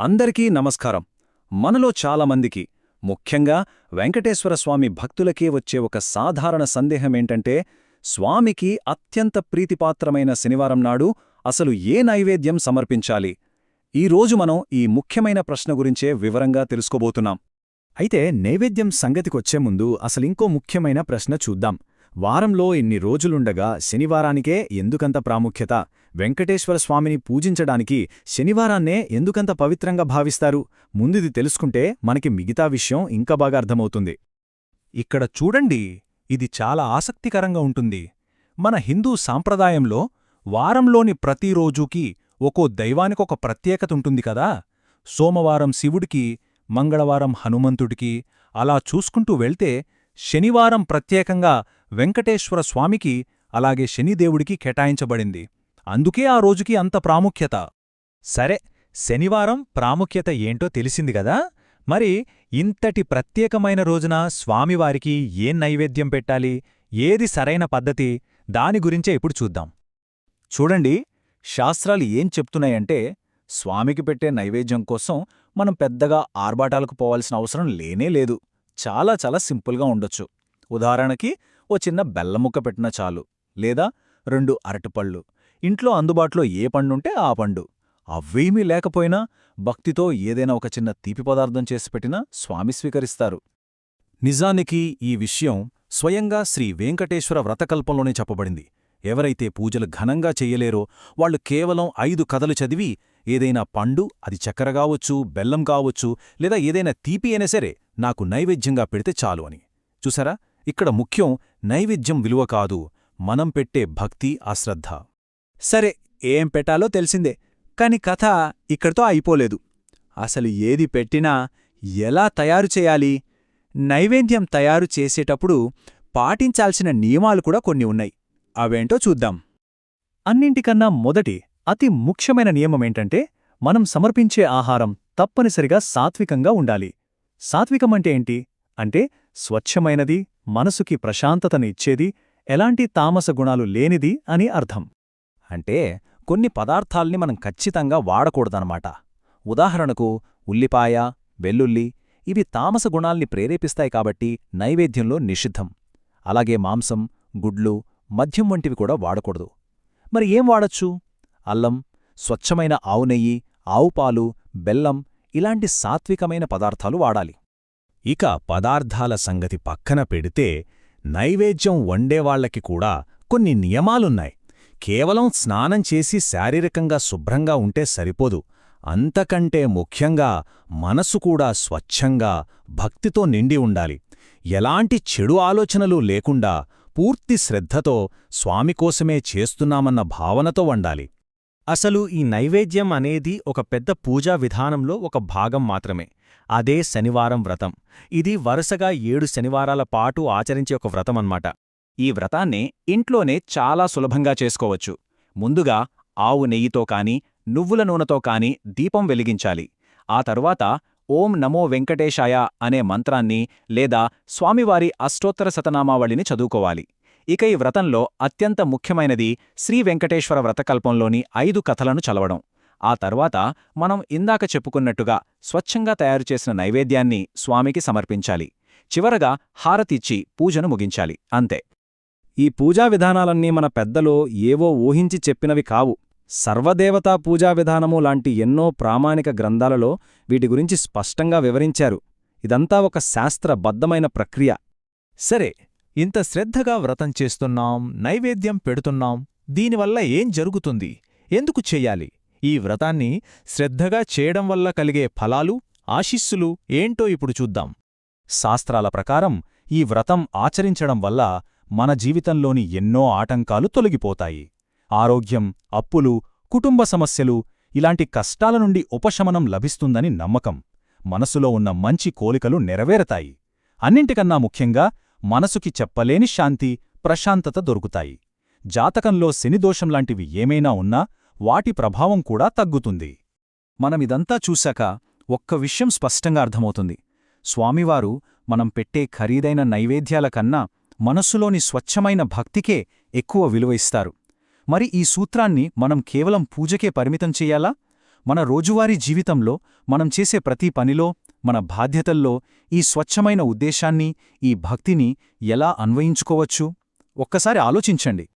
అందరికీ నమస్కారం. మనలో చాలామందికి, ముఖ్యంగా వెంకటేశ్వరస్వామి భక్తులకే వచ్చే ఒక సాధారణ సందేహమేంటంటే, స్వామికి అత్యంత ప్రీతిపాత్రమైన శనివారం నాడు అసలు ఏ నైవేద్యం సమర్పించాలి? ఈరోజు మనం ఈ ముఖ్యమైన ప్రశ్న గురించే వివరంగా తెలుసుకోబోతున్నాం. అయితే నైవేద్యం సంగతికొచ్చే ముందు అసలింకో ముఖ్యమైన ప్రశ్న చూద్దాం. వారంలో ఇన్ని రోజులుండగా శనివారానికే ఎందుకంత ప్రాముఖ్యత? వెంకటేశ్వర స్వామిని పూజించడానికి శనివారాన్నే ఎందుకంత పవిత్రంగా భావిస్తారు? ముందుది తెలుసుకుంటే మనకి మిగతా విషయం ఇంకా బాగా అర్థమవుతుంది. ఇక్కడ చూడండి, ఇది చాలా ఆసక్తికరంగా ఉంటుంది. మన హిందూ సాంప్రదాయంలో వారంలోని ప్రతిరోజుకీ ఒక్కో దైవానికొక ప్రత్యేకతుంటుంది కదా. సోమవారం శివుడికి, మంగళవారం హనుమంతుడికి, అలా చూసుకుంటూ వెళ్తే శనివారం ప్రత్యేకంగా వెంకటేశ్వర స్వామికి, అలాగే శనిదేవుడికి కేటాయించబడింది. అందుకే ఆ రోజుకి అంత ప్రాముఖ్యత. సరే, శనివారం ప్రాముఖ్యత ఏంటో తెలిసింది గదా. మరి ఇంతటి ప్రత్యేకమైన రోజున స్వామివారికి ఏం నైవేద్యం పెట్టాలి, ఏది సరైన పద్ధతి, దాని గురించే ఇప్పుడు చూద్దాం. చూడండి, శాస్త్రాలు ఏం చెప్తున్నాయంటే, స్వామికి పెట్టే నైవేద్యం కోసం మనం పెద్దగా ఆర్భాటాలకు పోవాల్సిన అవసరం లేనేలేదు. చాలా చాలా సింపుల్గా ఉండొచ్చు. ఉదాహరణకి ఓ చిన్న బెల్లముక్క పెట్టినా చాలు, లేదా 2 అరటిపళ్ళు, ఇంట్లో అందుబాటులో ఏ పండుంటే ఆ పండు. అవ్వేమీ లేకపోయినా భక్తితో ఏదైనా ఒక చిన్న తీపి పదార్థం చేసి పెట్టినా స్వామి స్వీకరిస్తారు. నిజానికి ఈ విషయం స్వయంగా శ్రీ వెంకటేశ్వర వ్రతకల్పంలోనే చెప్పబడింది. ఎవరైతే పూజలు ఘనంగా చెయ్యలేరో వాళ్లు కేవలం 5 కథలు చదివి ఏదైనా పండు, అది చక్కెర కావచ్చు, బెల్లం కావచ్చు, లేదా ఏదైనా తీపి అయినా సరే నాకు నైవేద్యంగా పెడితే చాలు అని. చూసారా, ఇక్కడ ముఖ్యం నైవేద్యం విలువ కాదు, మనం పెట్టే భక్తి, అశ్రద్ధ. సరే, ఏం పెట్టాలో తెలిసిందే, కాని కథ ఇక్కడితో అయిపోలేదు. అసలు ఏది పెట్టినా ఎలా తయారు చేయాలి? నైవేద్యం తయారు చేసేటప్పుడు పాటించాల్సిన నియమాలు కూడా కొన్ని ఉన్నాయి. అవేంటో చూద్దాం. అన్నింటికన్నా మొదటి, అతి ముఖ్యమైన నియమమేంటంటే, మనం సమర్పించే ఆహారం తప్పనిసరిగా సాత్వికంగా ఉండాలి. సాత్వికమంటే ఏంటి? అంటే స్వచ్ఛమైనది, మనసుకి ప్రశాంతతని ఇచ్చేది, ఎలాంటి తామస గుణాలు లేనిది అని అర్థం. అంటే కొన్ని పదార్థాల్ని మనం ఖచ్చితంగా వాడకూడదన్నమాట. ఉదాహరణకు ఉల్లిపాయ, వెల్లుల్లి, ఇవి తామస గుణాల్ని ప్రేరేపిస్తాయి కాబట్టి నైవేద్యంలో నిషిద్ధం. అలాగే మాంసం, గుడ్లు, మద్యం వంటివి కూడా వాడకూడదు. మరి ఏం వాడచ్చు? అల్లం, స్వచ్ఛమైన ఆవు నెయ్యి, ఆవుపాలు, బెల్లం, ఇలాంటి సాత్వికమైన పదార్థాలు వాడాలి. ఇక పదార్థాల సంగతి పక్కన పెడితే నైవేద్యం వండేవాళ్లకి కూడా కొన్ని నియమాలున్నాయి. కేవలం స్నానం చేసి శారీరకంగా శుభ్రంగా ఉంటే సరిపోదు. అంతకంటే ముఖ్యంగా మనసు కూడా స్వచ్ఛంగా, భక్తితో నిండి ఉండాలి. ఎలాంటి చెడు ఆలోచనలు లేకుండా పూర్తి శ్రద్ధతో స్వామికోసమే చేస్తున్నామన్న భావనతో వండాలి. అసలు ఈ నైవేద్యం అనేది ఒక పెద్ద పూజా విధానంలో ఒక భాగం మాత్రమే. అదే శనివారం వ్రతం. ఇది వరుసగా 7 శనివారాల పాటు ఆచరించే ఒక వ్రతమన్నమాట. ఈ వ్రతాన్ని ఇంట్లోనే చాలా సులభంగా చేసుకోవచ్చు. ముందుగా ఆవు నెయ్యితో కాని, నువ్వుల నూనెతో కాని దీపం వెలిగించాలి. ఆ తరువాత ఓం నమో వెంకటేశాయ అనే మంత్రాన్ని లేదా స్వామివారి అష్టోత్తర శతనామావళిని చదువుకోవాలి. ఇక ఈ వ్రతంలో అత్యంత ముఖ్యమైనది శ్రీ వెంకటేశ్వర వ్రతకల్పంలోని 5 కథలను చదవడం. ఆ తర్వాత మనం ఇందాక చెప్పుకున్నట్టుగా స్వచ్ఛంగా తయారుచేసిన నైవేద్యాన్ని స్వామికి సమర్పించాలి. చివరగా హారతిచ్చి పూజను ముగించాలి. అంతే. ఈ పూజా విధానాలన్నీ మన పెద్దలో ఏవో ఊహించి చెప్పినవి కావు. సర్వదేవతా పూజా విధానము లాంటి ఎన్నో ప్రామాణిక గ్రంథాలలో వీటి గురించి స్పష్టంగా వివరించారు. ఇదంతా ఒక శాస్త్రబద్ధమైన ప్రక్రియ. సరే, ఇంత శ్రద్ధగా వ్రతం చేస్తున్నాం, నైవేద్యం పెడుతున్నాం, దీనివల్ల ఏం జరుగుతుంది? ఎందుకు చెయ్యాలి? ఈ వ్రతాన్ని శ్రద్ధగా చేయడం వల్ల కలిగే ఫలాలు, ఆశీస్సులు ఏంటో ఇప్పుడు చూద్దాం. శాస్త్రాల ప్రకారం ఈ వ్రతం ఆచరించడం వల్ల మన జీవితంలోని ఎన్నో ఆటంకాలు తొలగిపోతాయి. ఆరోగ్యం, అప్పులు, కుటుంబ సమస్యలు, ఇలాంటి కష్టాల నుండి ఉపశమనం లభిస్తుందని నమ్మకం. మనసులో ఉన్న మంచి కోరికలు నెరవేరతాయి. అన్నింటికన్నా ముఖ్యంగా మనసుకి చెప్పలేని శాంతి, ప్రశాంతత దొరుకుతాయి. జాతకంలో శనిదోషంలాంటివి ఏమైనా ఉన్నా వాటి ప్రభావం కూడా తగ్గుతుంది. మనమిదంతా చూశాక ఒక్క విషయం స్పష్టంగా అర్థమవుతుంది. స్వామివారు మనం పెట్టే ఖరీదైన నైవేద్యాల కన్నా మనస్సులోని స్వచ్ఛమైన భక్తికే ఎక్కువ విలువ ఇస్తారు. మరి ఈ సూత్రాన్ని మనం కేవలం పూజకే పరిమితం చెయ్యాలా? మన రోజువారీ జీవితంలో మనం చేసే ప్రతి పనిలో, మన బాధ్యతల్లో ఈ స్వచ్ఛమైన ఉద్దేశాన్ని, ఈ భక్తిని ఎలా అన్వయించుకోవచ్చు? ఒక్కసారి ఆలోచించండి.